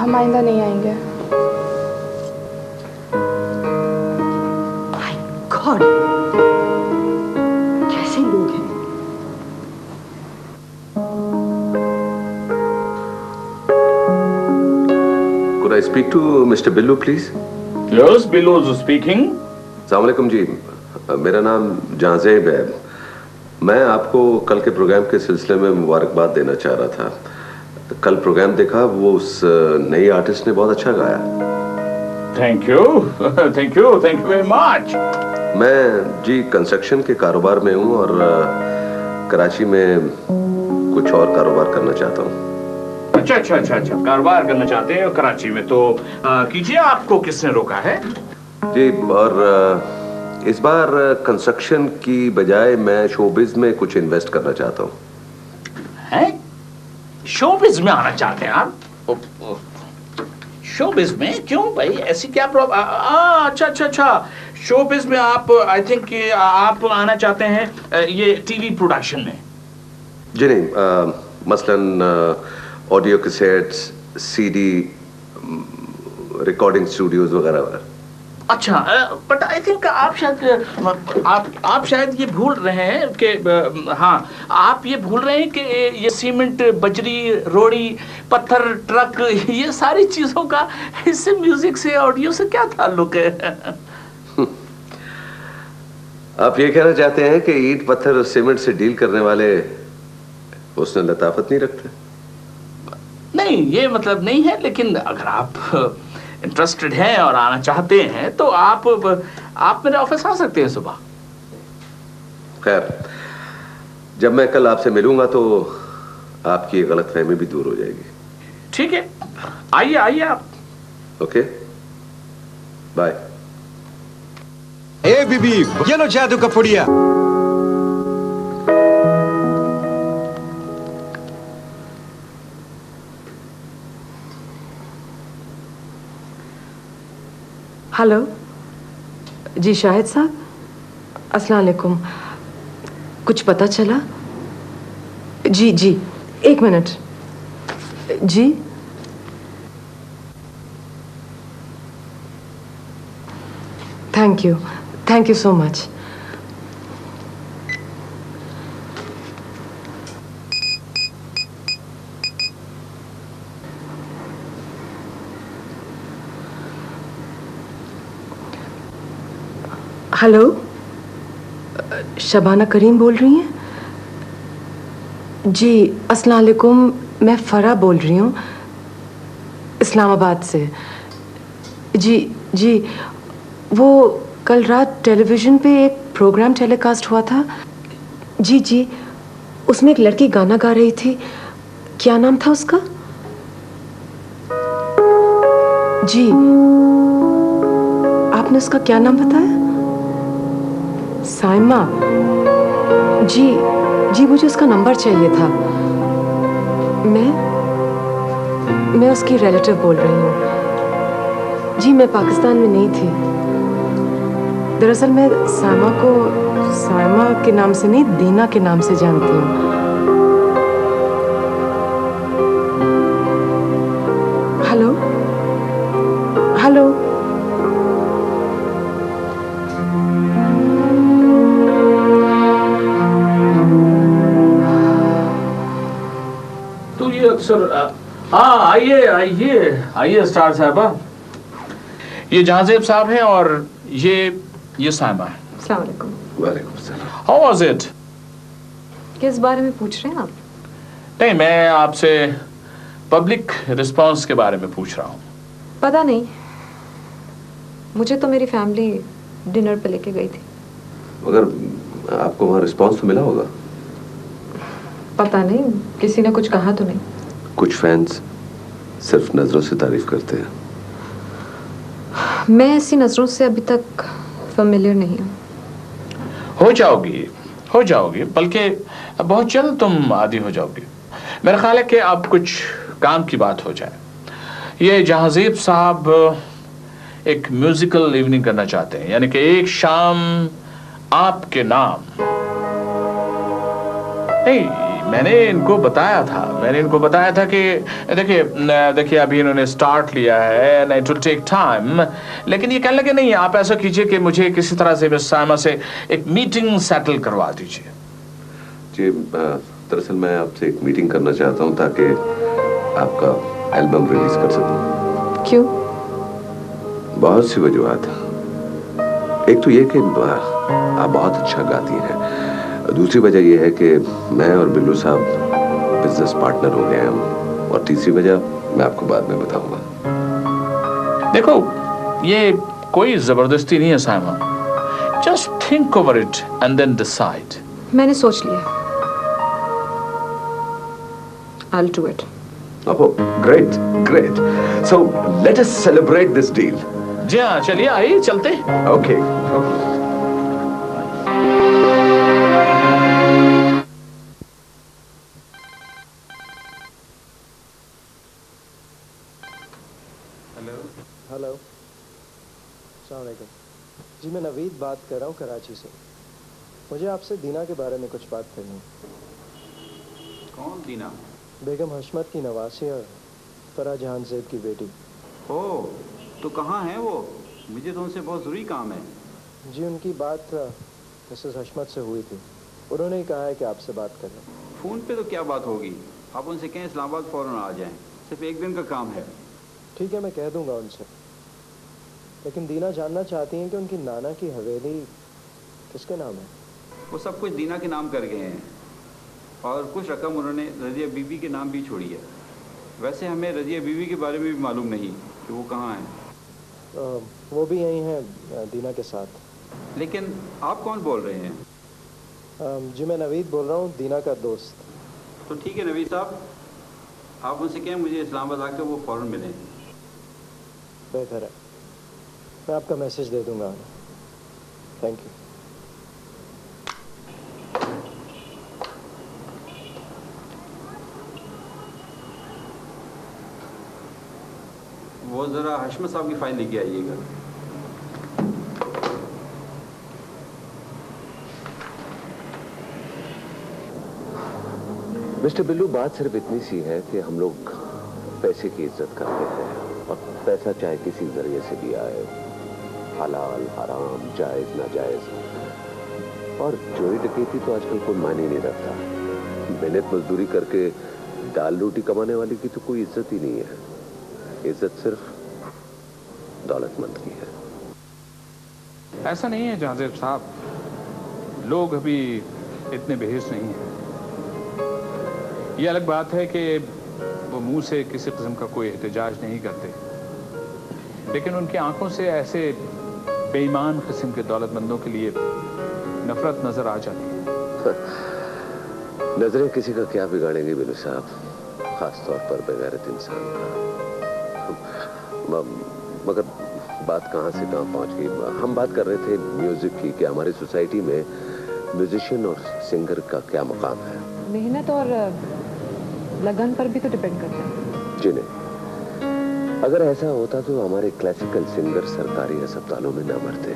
हम आइंदा नहीं आएंगे। माय गॉड, कैसे लोग हैं। Could I speak to Mr. Billu, please? Yes, Billu is speaking. अस्सलाम वालेकुम जी, मेरा नाम जहांजेब है। मैं आपको कल के प्रोग्राम के सिलसिले में मुबारकबाद देना चाह रहा था। कल प्रोग्राम देखा, वो उस नई आर्टिस्ट ने बहुत अच्छा गाया। Thank you, thank you very much. मैं जी कंस्ट्रक्शन के कारोबार में हूँ और कराची में कुछ और कारोबार करना चाहता हूँ। अच्छा, कारोबार करना चाहते हैं कराची में, तो कीजिए। आपको किसने रोका है? जी, और इस बार कंस्ट्रक्शन की बजाय मैं शोबिज में कुछ इन्वेस्ट करना चाहता हूँ। हैं? शोबिज में आना चाहते हैं आप? शोबिज में क्यों भाई, ऐसी क्या प्रॉब्लम? अच्छा, शोबिज में आप, आई थिंक आप आना चाहते हैं ये टीवी प्रोडक्शन में। जी नहीं, मसलन audio cassettes, CD, recording studios वगैरह। अच्छा, बट आई थिंक आप शायद ये भूल रहे हैं कि हाँ, आप ये भूल रहे हैं कि ये सीमेंट, बजरी, रोड़ी, पत्थर, ट्रक, ये सारी चीजों का इससे म्यूजिक से, ऑडियो से क्या ताल्लुक है? आप ये कहना चाहते हैं कि ईंट, पत्थर और सीमेंट से डील करने वाले उसमें लताफत नहीं रखते? नहीं, ये मतलब नहीं है, लेकिन अगर आप इंटरेस्टेड हैं और आना चाहते हैं तो आप मेरे ऑफिस आ सकते हैं सुबह। खैर, जब मैं कल आपसे मिलूंगा तो आपकी गलतफहमी भी दूर हो जाएगी। ठीक है, आइए आप। Okay, bye. ए बीबी, ये लो जादू का पुड़िया। हेलो जी, शाहिद साहब, अस्सलाम वालेकुम। कुछ पता चला? जी, एक मिनट जी। Thank you so much. Hello, Shabana Karim बोल रही हैं? जी, अस्सलाम वालेकुम, मैं फ़रा बोल रही हूँ इस्लामाबाद से। जी, वो कल रात टेलीविज़न पे एक प्रोग्राम टेलीकास्ट हुआ था। जी, उसमें एक लड़की गाना गा रही थी। क्या नाम था उसका? जी, आपने उसका क्या नाम बताया? साइमा। जी, मुझे उसका नंबर चाहिए था। मैं उसकी रिलेटिव बोल रही हूँ। जी, मैं पाकिस्तान में नहीं थी। दरअसल मैं साइमा को साइमा के नाम से नहीं, दीना के नाम से जानती हूँ। हेलो। अक्सर हाँ, आइए स्टार साहबा। ये जहांजेब साहब हैं और ये साइमा है। अस्सलाम वालेकुम। वालेकुम सलाम। How was it? किस बारे में पूछ रहे हैं आप? नहीं, मैं आपसे पब्लिक रिस्पांस के बारे में पूछ रहा हूँ। पता नहीं, मुझे तो मेरी फैमिली डिनर पे लेके गई थी। मगर आपको वहाँ रिस्पांस तो मिला होगा? पता नहीं, किसी ने कुछ कहा तो नहीं। कुछ फैंस सिर्फ नजरों से तारीफ करते हैं। मैं ऐसी नजरों से अभी तक फेमिलियर नहीं हूँ। हो जाओगी, बल्कि बहुत जल्द तुम आदी हो जाओगी। मेरा ख्याल है कि अब कुछ काम की बात हो जाए। ये जहांजेब साहब एक म्यूजिकल इवनिंग करना चाहते हैं, यानी कि एक शाम आपके नाम। नहीं, मैंने इनको बताया था कि देखिए अभी इन्होंने स्टार्ट लिया है and it will take time, लेकिन ये कहने लगे नहीं, आप ऐसा कीजिए कि मुझे किसी तरह से मिस साइमा से एक मीटिंग सेटल करवा दीजिए। जी दरअसल मैं आपसे एक मीटिंग करना चाहता हूँ ताकि आपका एल्बम रिलीज कर सकूं। क्यों? बहुत सी वजूहत। एक तो ये कि आप बहुत अच्छा गाती हैं, दूसरी वजह यह है कि मैं और बिल्लू साहब बिजनेस पार्टनर हो गए हैं, और तीसरी वजह मैं आपको बाद में बताऊंगा। देखो ये कोई जबरदस्ती नहीं है Saima, just think over it and then decide. मैंने सोच लिया, I'll do it. Oh, great. So let us celebrate this deal. जी हाँ, चलिए आइए चलते। Okay. हेलो, अस्सलाम वालेकुम। जी मैं नवीद बात कर रहा हूँ कराची से। मुझे आपसे दीना के बारे में कुछ बात करनी है। कौन दीना? बेगम हशमत की नवासी और फराह जहान ज़ैद की बेटी। ओह, तो कहाँ है वो? मुझे तो उनसे बहुत ज़रूरी काम है। जी उनकी बात मिसेस हशमत से हुई थी, उन्होंने ही कहा है कि आपसे बात कर लें। फ़ोन पे तो क्या बात होगी, आप उनसे कहें इस्लामाबाद फ़ौरन आ जाएं, सिर्फ एक दिन का काम है। ठीक है, मैं कह दूंगा उनसे। लेकिन दीना जानना चाहती हैं कि उनकी नाना की हवेली किसके नाम है। वो सब कुछ दीना के नाम कर गए हैं, और कुछ रकम उन्होंने रज़िया बीबी के नाम भी छोड़ी है। वैसे हमें रज़िया बीबी के बारे में भी मालूम नहीं कि वो कहाँ हैं। वो भी यहीं हैं दीना के साथ। लेकिन आप कौन बोल रहे हैं? जी मैं नवीद बोल रहा हूँ, दीना का दोस्त। तो ठीक है नवीद साहब, आप उनसे कहें मुझे इस्लामाबाद आकर वो फ़ौरन मिलें। बेहतर है, मैं आपका मैसेज दे दूंगा। Thank you. वो ज़रा हशमत साहब की फ़ाइल लेके आइएगा। मिस्टर बिल्लू, बात सिर्फ इतनी सी है कि हम लोग पैसे की इज्जत करते हैं, और पैसा चाहे किसी जरिए से भी आए, हलाल हराम जायज नाजायज, और चोरी डकैती तो आजकल कोई मायने नहीं रखता। मेहनत मजदूरी करके दाल रोटी कमाने वाले की तो कोई इज्जत ही नहीं है। इज्जत सिर्फ दौलतमंद की है। ऐसा नहीं है जहांजेब साहब, लोग अभी इतने बेहिस नहीं हैं। ये अलग बात है कि वो मुंह से किसी किस्म का कोई एहतजाज नहीं करते, लेकिन उनकी आंखों से ऐसे बेईमान किस्म के दौलतमंदों के लिए नफरत नजर आ जाती है। नजरें किसी का क्या बिगाड़ेंगी बिल्लू साहब, खासतौर पर बेगैरत इंसान का। मगर बात कहाँ से कहाँ पहुँच गई। हम बात कर रहे थे म्यूजिक की, कि हमारी सोसाइटी में म्यूजिशियन और सिंगर का क्या मुकाम है। मेहनत और लगन पर भी तो डिपेंड करता है। जी नहीं, अगर ऐसा होता तो हमारे क्लासिकल सिंगर सरकारी अस्पतालों में ना मरते,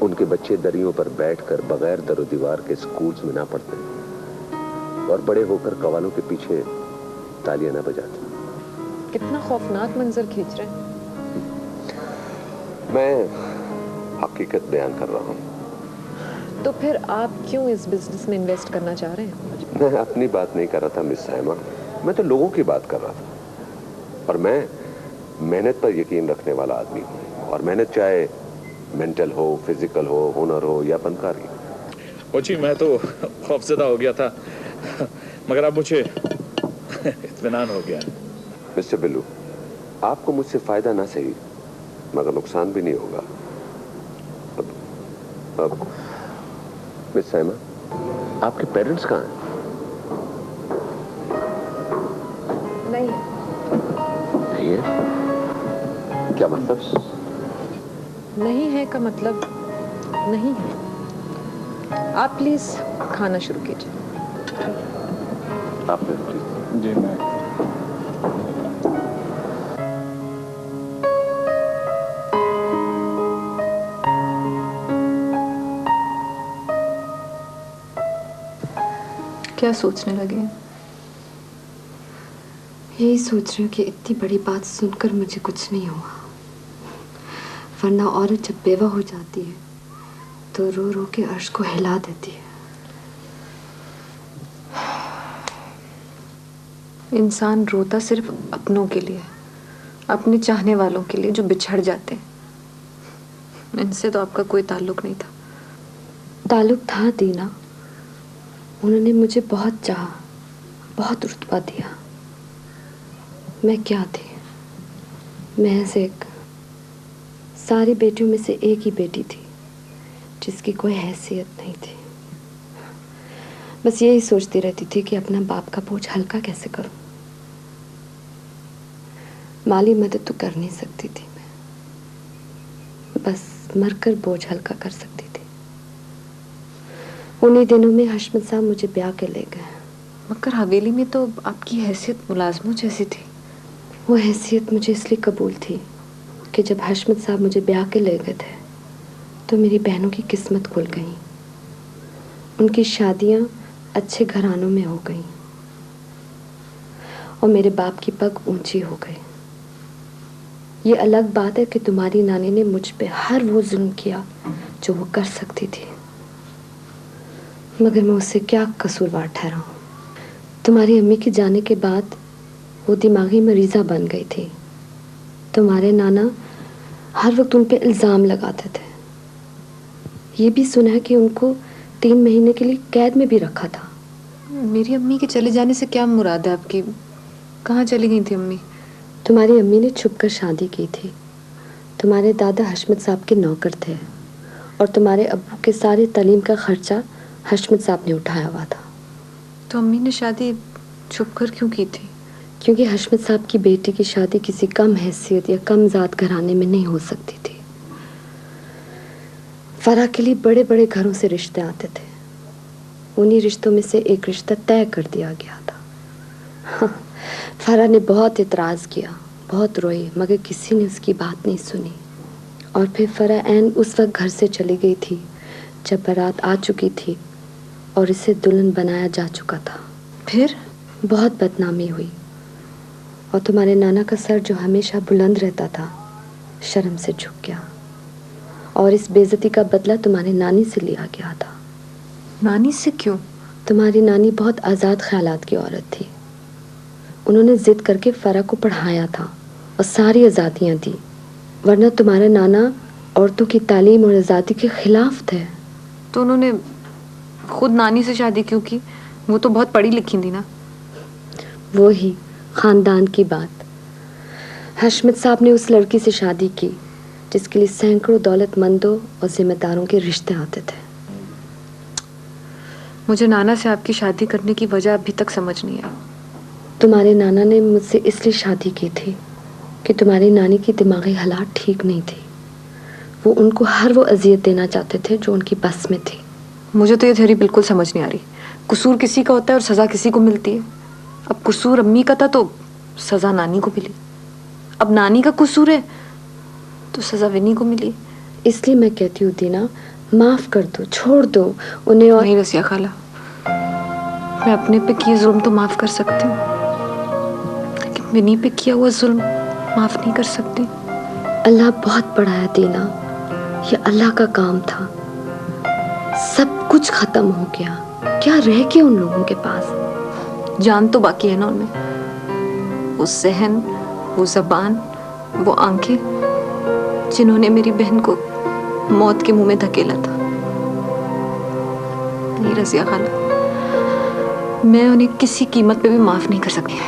उनके बच्चे दरियों पर बैठकर बगैर दरो दीवार के स्कूल्स में ना पढ़ते, और बड़े होकर कवालों के पीछे तालियां ना बजाते। कितना खौफनाक मंजर खींच रहे हैं। मैं हकीकत बयान कर रहा हूँ। तो फिर आप क्यों इस बिजनेस में इन्वेस्ट करना चाह रहे हैं? मैं अपनी बात नहीं कर रहा था मिस साइमा, मैं तो लोगों की बात कर रहा था। और मैं मेहनत पर यकीन रखने वाला आदमी हूँ, और मेहनत चाहे मेंटल हो, फिजिकल हो, हुनर हो या फनकारी। वो जी मैं तो खौफजदा हो गया था, मगर अब मुझे इत्मीनान हो गया। मिस्टर बिल्लू, आपको मुझसे फायदा ना सही मगर नुकसान भी नहीं होगा। अब मिस साइमा, आपके पेरेंट्स कहाँ हैं? नहीं नहीं है? क्या मतलब? नहीं है का मतलब नहीं है। आप प्लीज खाना शुरू कीजिए। आपने जी मैं क्या सोचने लगे हैं? यही सोच रही हूँ कि इतनी बड़ी बात सुनकर मुझे कुछ नहीं हुआ, वरना औरत जब बेवा हो जाती है तो रो रो के अर्श को हिला देती है। इंसान रोता सिर्फ अपनों के लिए, अपने चाहने वालों के लिए जो बिछड़ जाते हैं। इनसे तो आपका कोई ताल्लुक नहीं था। ताल्लुक था दीना, उन्होंने मुझे बहुत चाहा, बहुत रुतबा दिया। मैं क्या थी? महज एक, सारी बेटियों में से एक ही बेटी थी जिसकी कोई हैसियत नहीं थी। बस यही सोचती रहती थी कि अपना बाप का बोझ हल्का कैसे करूं। माली मदद तो कर नहीं सकती थी मैं, बस मरकर बोझ हल्का कर सकती थी। उन्हीं दिनों में हशमत साहब मुझे ब्याह के ले गए। मगर हवेली में तो आपकी हैसियत मुलाजमों जैसी थी। वो हैसियत मुझे इसलिए कबूल थी कि जब हशमत साहब मुझे ब्याह के ले गए थे तो मेरी बहनों की किस्मत खुल गई। उनकी शादियां अच्छे घरानों में हो गई और मेरे बाप की पग ऊंची हो गई। ये अलग बात है कि तुम्हारी नानी ने मुझ पे हर वो जुल्म किया जो वो कर सकती थी, मगर मैं उससे क्या कसूरवार ठहरा हूँ। तुम्हारी अम्मी के जाने के बाद वो दिमागी मरीज़ा बन गई थी। तुम्हारे नाना हर वक्त उन पे इल्ज़ाम लगाते थे। ये भी सुना है कि उनको 3 महीने के लिए कैद में भी रखा था। मेरी अम्मी के चले जाने से क्या मुराद है आपकी? कहाँ चली गई थी अम्मी? तुम्हारी अम्मी ने छुपकर शादी की थी। तुम्हारे दादा हशमत साहब के नौकर थे और तुम्हारे अब्बू के सारे तालीम का खर्चा हशमत साहब ने उठाया हुआ था। तो अम्मी ने शादी छुपकर क्यों की थी? क्योंकि हशमत साहब की बेटी की शादी किसी कम हैसियत या कम ज़ात घराने में नहीं हो सकती थी। फराह के लिए बड़े बड़े घरों से रिश्ते आते थे। उन्हीं रिश्तों में से एक रिश्ता तय कर दिया गया था। फराह ने बहुत इतराज़ किया, बहुत रोई, मगर किसी ने उसकी बात नहीं सुनी। और फिर फराह ऐन उस वक्त घर से चली गई थी जब बारात आ चुकी थी और इसे दुल्हन बनाया जा चुका था। फिर बहुत बदनामी हुई और तुम्हारे नाना का सर जो हमेशा बुलंद रहता था शर्म से झुक गया और इस बेइज्जती का बदला तुम्हारी नानी से लिया गया था। नानी से क्यों? तुम्हारी नानी बहुत आज़ाद ख्यालात की औरत थी। उन्होंने जिद करके फराह को पढ़ाया था और सारी आज़ादियाँ दी, वरना तुम्हारा नाना औरतों की तालीम और आज़ादी के खिलाफ थे। तो उन्होंने खुद नानी से शादी क्यों की? वो तो बहुत पढ़ी लिखी थी ना। वो ही ख़ानदान की बात। हशमत साहब ने उस लड़की से शादी की जिसके लिए सैकड़ों दौलतमंदों और जिम्मेदारों के रिश्ते आते थे। मुझे नाना से आपकी शादी करने की वजह अभी तक समझ नहीं आई। तुम्हारे नाना ने मुझसे इसलिए शादी की थी कि तुम्हारी नानी की दिमागी हालात ठीक नहीं थी। वो उनको हर वो अजियत देना चाहते थे जो उनकी बस में थी। मुझे तो ये थ्योरी बिल्कुल समझ नहीं आ रही। कसूर किसी का होता है और सज़ा किसी को मिलती है। अब कसूर अम्मी का था तो सज़ा नानी को मिली। अब नानी का कसूर है तो सज़ा विनी को मिली। इसलिए मैं कहती हूँ दीना, माफ़ कर दो, छोड़ दो उन्हें। और नहीं रसिया खाला, मैं अपने पे किए जुल्म तो माफ़ कर सकती हूँ, लेकिन विनी पे किया हुआ जुल्म माफ़ नहीं कर सकती। अल्लाह बहुत बड़ा है दीना, ये अल्लाह का काम था। सब कुछ ख़त्म हो गया, क्या रह गया उन लोगों के पास? जान तो बाकी है ना उनमें। वो सहन, वो ज़बान, वो आंखें जिन्होंने मेरी बहन को मौत के मुंह में धकेला था। नहीं रज़िया खाला, मैं उन्हें किसी कीमत पे भी माफ नहीं कर सकती।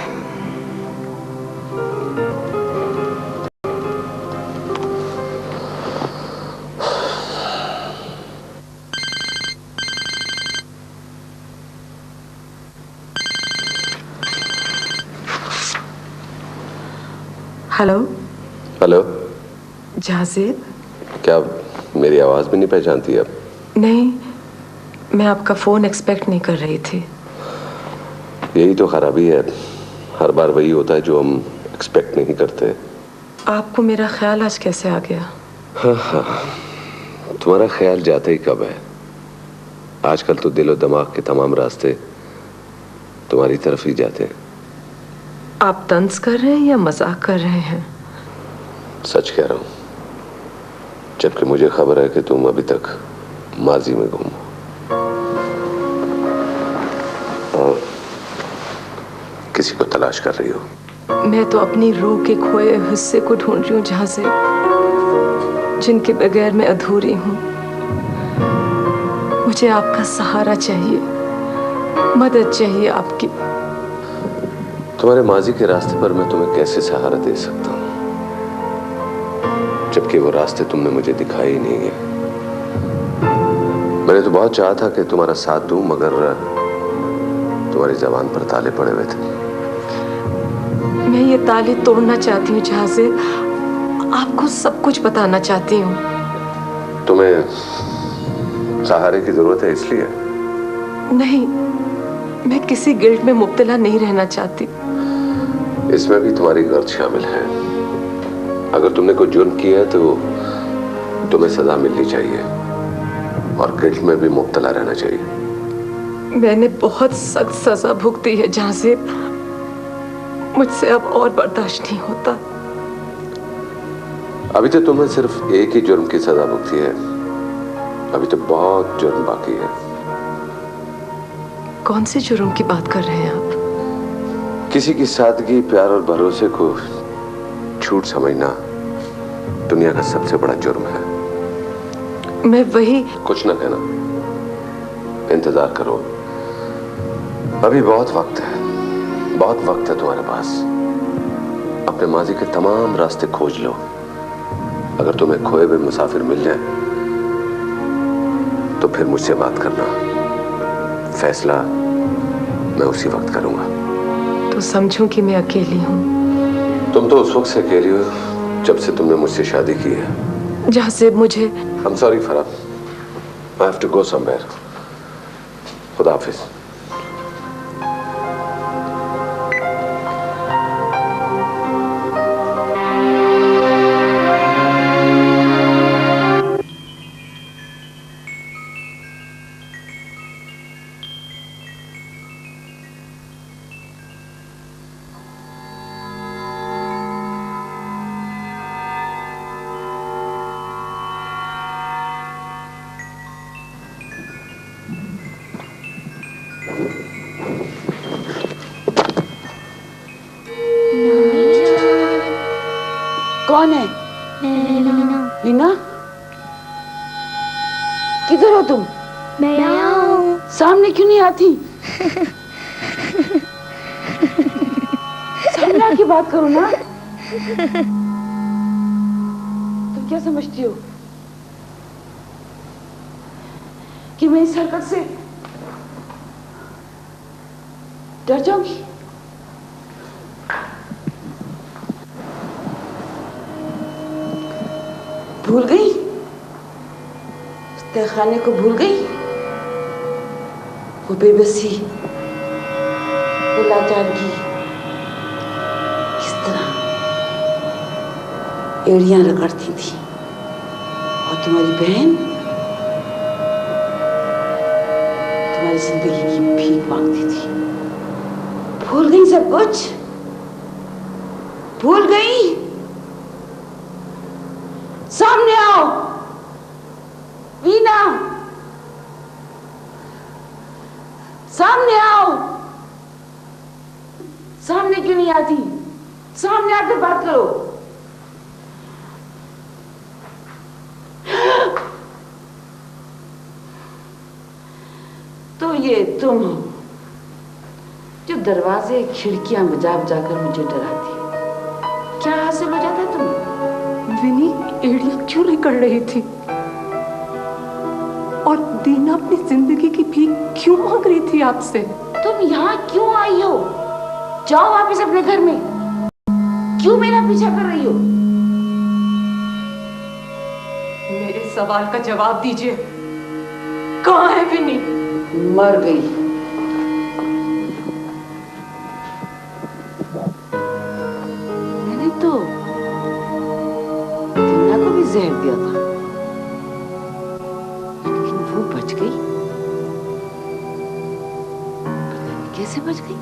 Hello hello, Jazeb. क्या मेरी आवाज़ भी नहीं पहचानती अब? नहीं, मैं आपका फ़ोन एक्सपेक्ट नहीं कर रही थी। यही तो खराबी है, हर बार वही होता है जो हम एक्सपेक्ट नहीं करते। आपको मेरा ख्याल आज कैसे आ गया? हाँ, तुम्हारा ख्याल जाता ही कब है? आजकल तो दिलो दिमाग के तमाम रास्ते तुम्हारी तरफ ही जाते हैं। आप तंज कर रहे हैं या मजाक कर रहे हैं? सच कह रहा हूं, जबकि मुझे खबर है कि तुम अभी तक माजी में गुम हो और किसी को तलाश कर रही हो। मैं तो अपनी रूह के खोए हिस्से को ढूंढ रही हूँ, जहां से जिनके बगैर मैं अधूरी हूँ। मुझे आपका सहारा चाहिए, मदद चाहिए आपकी। तुम्हारे माजी के रास्ते पर मैं तुम्हें कैसे सहारा दे सकता हूँ, जबकि वो रास्ते तुमने मुझे दिखाए ही नहीं है। मैंने तो बहुत चाहा था कि तुम्हारा साथ दूं, मगर तुम्हारी जबान पर ताले पड़े हुए थे। मैं ये ताले तोड़ना चाहती हूँ, जहां से आपको सब कुछ बताना चाहती हूँ। तुम्हें सहारे की जरूरत है इसलिए? नहीं, मैं किसी गिल्ट में मुब्तला नहीं रहना चाहती। इसमें भी तुम्हारी गर्द शामिल है। अगर तुमने कोई जुर्म किया है तो तुम्हें सजा मिलनी चाहिए और गिल्ट में भी मुब्तला रहना चाहिए। मैंने बहुत सख्त सजा भुगती है, जहां से मुझसे अब और बर्दाश्त नहीं होता। अभी तो तुमने सिर्फ एक ही जुर्म की सजा भुगती है, अभी तो बहुत जुर्म बाकी है। कौन से जुर्म की बात कर रहे हैं आप? किसी की सादगी, प्यार और भरोसे को झूठ समझना दुनिया का सबसे बड़ा जुर्म है। मैं वही। कुछ ना कहना, इंतजार करो, अभी बहुत वक्त है, बहुत वक्त है तुम्हारे पास। अपने माजी के तमाम रास्ते खोज लो। अगर तुम्हें खोए हुए मुसाफिर मिल जाए तो फिर मुझसे बात करना, फैसला मैं उसी वक्त करूंगा। तो समझूं कि मैं अकेली हूँ? तुम तो उस वक्त से अकेली हो जब से तुमने मुझसे शादी की है, जहां से मुझे। I'm sorry Farah, I have to go somewhere. खुदा हाफिज। कौन है? हीना, किधर हो तुम? मैं यहाँ हूँ। सामने क्यों नहीं आती? सामने आके बात करो ना। तुम क्या समझती हो कि मैं इस हरकत से डर जाऊंगी? भूल गई? उस तहखाने को भूल गई? वो बेबसी, वो लाचारगी, किस तरह एड़ियां रगड़ती थी। और तुम्हारी बहन तुम्हारी जिंदगी की भीख मांगती थी। भूल गई सब कुछ? भूल गई? सामने आओ वीना, सामने आओ। सामने क्यों नहीं आती? सामने आकर बात करो। तो ये तुम हो जो दरवाजे खिड़कियां बजा बजा कर मुझे डराती हो। क्या हासिल हो जाता है तुम्हें? विनी एड़ियां क्यों रगड़ रही थी? और दीना अपनी जिंदगी की भीख क्यों मांग रही थी आपसे? तुम यहाँ क्यों आई हो? जाओ वापस अपने घर में। क्यों मेरा पीछा कर रही हो? मेरे सवाल का जवाब दीजिए। कहाँ है विनी? मर गई। मैंने तो दीना को भी जहर दिया था, लेकिन वो बच गई। पता नहीं कैसे बच गई?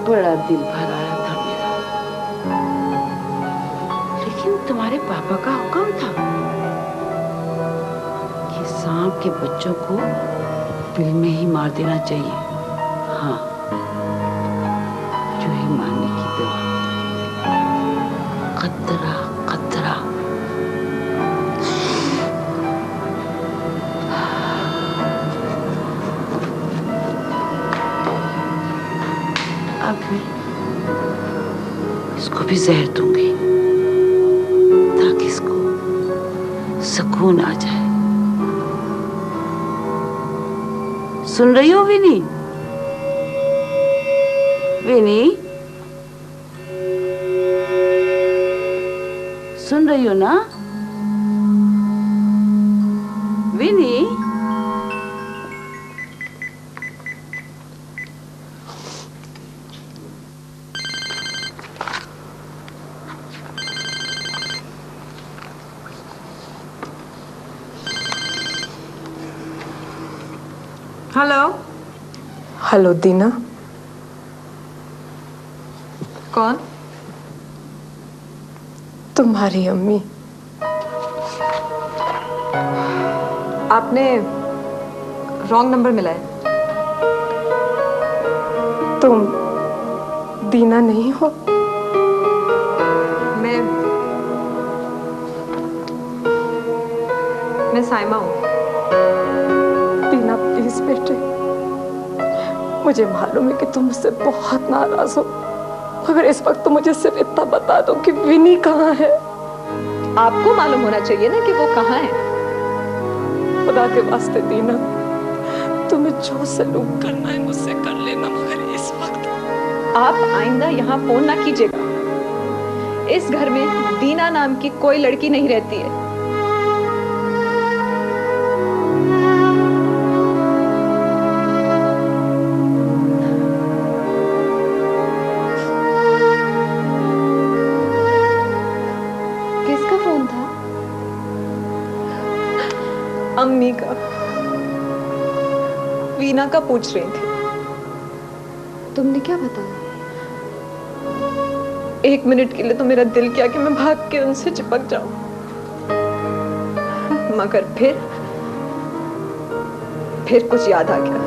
बड़ा दिल भर आया था मेरा, लेकिन तुम्हारे पापा का हुक्म था कि सांप के बच्चों को बिल में ही मार देना चाहिए। हाँ, चूहे मारने की दवा, खतरा खतरा। अब मैं इसको भी जहर दूंगी ताकि इसको सुकून आ जाए। सुन रही हो विनी? विनी, सुन रही हो ना विनी? हेलो। हेलो दीना। कौन? तुम्हारी अम्मी। आपने रॉन्ग नंबर मिला है। तुम दीना नहीं हो? मैं साइमा हूँ। दीना प्लीज बेटे, मुझे मालूम है कि तुम मुझसे बहुत नाराज हो, मगर इस वक्त तो मुझे सिर्फ इतना बता दो कि विनी कहाँ है। आपको मालूम होना चाहिए ना कि वो कहाँ है। खुदा के वास्ते दीना, तुम्हें जो सलूक करना है मुझसे कर लेना, मगर इस वक्त आप आइंदा यहाँ फोन ना कीजिएगा। इस घर में दीना नाम की कोई लड़की नहीं रहती है। अम्मी का, वीना का पूछ रही थी। तुमने क्या बताया? 1 मिनट के लिए तो मेरा दिल किया कि मैं भाग के उनसे चिपक जाऊं, मगर फिर कुछ याद आ गया।